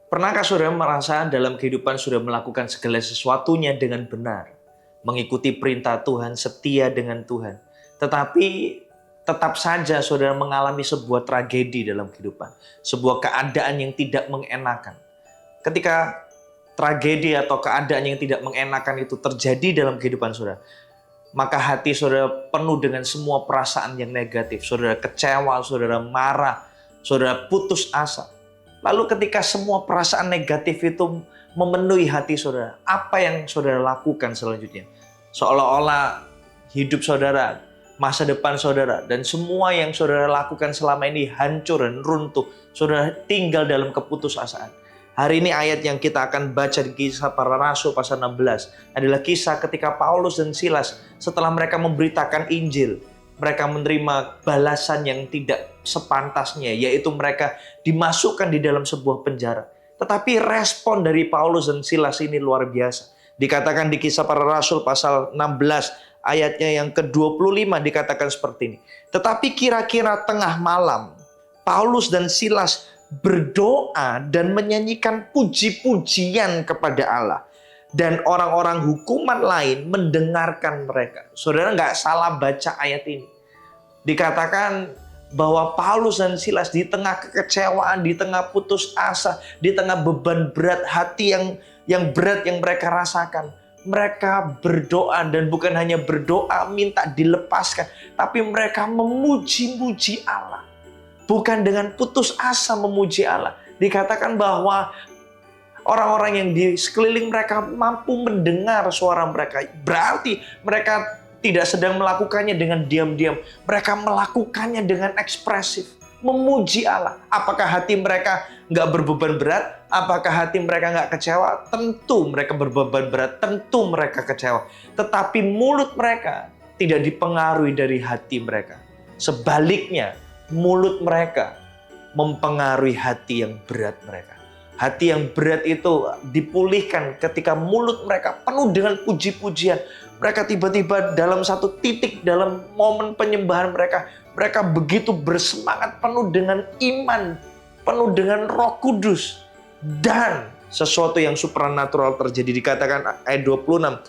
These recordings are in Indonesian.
Pernahkah saudara merasa dalam kehidupan sudah melakukan segala sesuatunya dengan benar, mengikuti perintah Tuhan, setia dengan Tuhan, tetapi tetap saja saudara mengalami sebuah tragedi dalam kehidupan, sebuah keadaan yang tidak mengenakan. Ketika tragedi atau keadaan yang tidak mengenakan itu terjadi dalam kehidupan saudara, maka hati saudara penuh dengan semua perasaan yang negatif. Saudara kecewa, saudara marah, saudara putus asa. Lalu ketika semua perasaan negatif itu memenuhi hati saudara, apa yang saudara lakukan selanjutnya? Seolah-olah hidup saudara, masa depan saudara, dan semua yang saudara lakukan selama ini hancur dan runtuh. Saudara tinggal dalam keputusasaan. Hari ini ayat yang kita akan baca di Kisah Para Rasul pasal 16 adalah kisah ketika Paulus dan Silas setelah mereka memberitakan Injil, mereka menerima balasan yang tidak sepantasnya, yaitu mereka dimasukkan di dalam sebuah penjara. Tetapi respon dari Paulus dan Silas ini luar biasa. Dikatakan di Kisah Para Rasul pasal 16 ayatnya yang ke-25 dikatakan seperti ini. Tetapi kira-kira tengah malam, Paulus dan Silas berdoa dan menyanyikan puji-pujian kepada Allah. Dan orang-orang hukuman lain mendengarkan mereka. Saudara nggak salah baca ayat ini. Dikatakan bahwa Paulus dan Silas di tengah kekecewaan, di tengah putus asa, di tengah beban berat hati yang berat yang mereka rasakan, mereka berdoa, dan bukan hanya berdoa minta dilepaskan, tapi mereka memuji-muji Allah. Bukan dengan putus asa memuji Allah. Dikatakan bahwa orang-orang yang di sekeliling mereka mampu mendengar suara mereka. Berarti mereka tidak sedang melakukannya dengan diam-diam. Mereka melakukannya dengan ekspresif. Memuji Allah. Apakah hati mereka nggak berbeban berat? Apakah hati mereka nggak kecewa? Tentu mereka berbeban berat. Tentu mereka kecewa. Tetapi mulut mereka tidak dipengaruhi dari hati mereka. Sebaliknya, mulut mereka mempengaruhi hati yang berat mereka. Hati yang berat itu dipulihkan ketika mulut mereka penuh dengan puji-pujian. Mereka tiba-tiba dalam satu titik dalam momen penyembahan mereka, mereka begitu bersemangat, penuh dengan iman, penuh dengan Roh Kudus, dan sesuatu yang supranatural terjadi. Dikatakan ayat 26,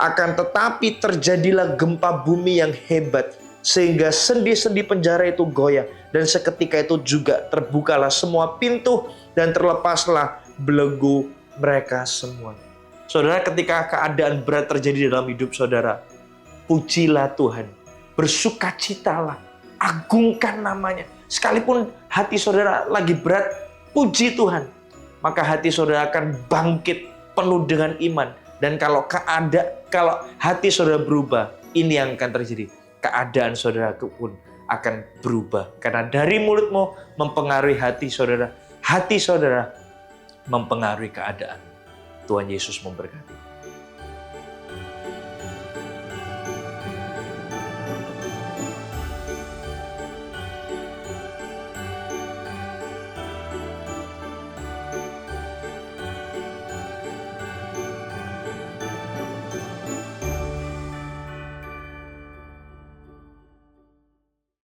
akan tetapi terjadilah gempa bumi yang hebat, sehingga sendi-sendi penjara itu goyah, dan seketika itu juga terbukalah semua pintu dan terlepaslah belenggu mereka semua. Saudara, ketika keadaan berat terjadi dalam hidup saudara, pujilah Tuhan, bersukacitalah, agungkan namanya. Sekalipun hati saudara lagi berat, puji Tuhan. Maka hati saudara akan bangkit penuh dengan iman. Dan kalau hati saudara berubah, ini yang akan terjadi. Keadaan saudara pun akan berubah. Karena dari mulutmu mempengaruhi hati saudara mempengaruhi keadaan. Tuhan Yesus memberkati.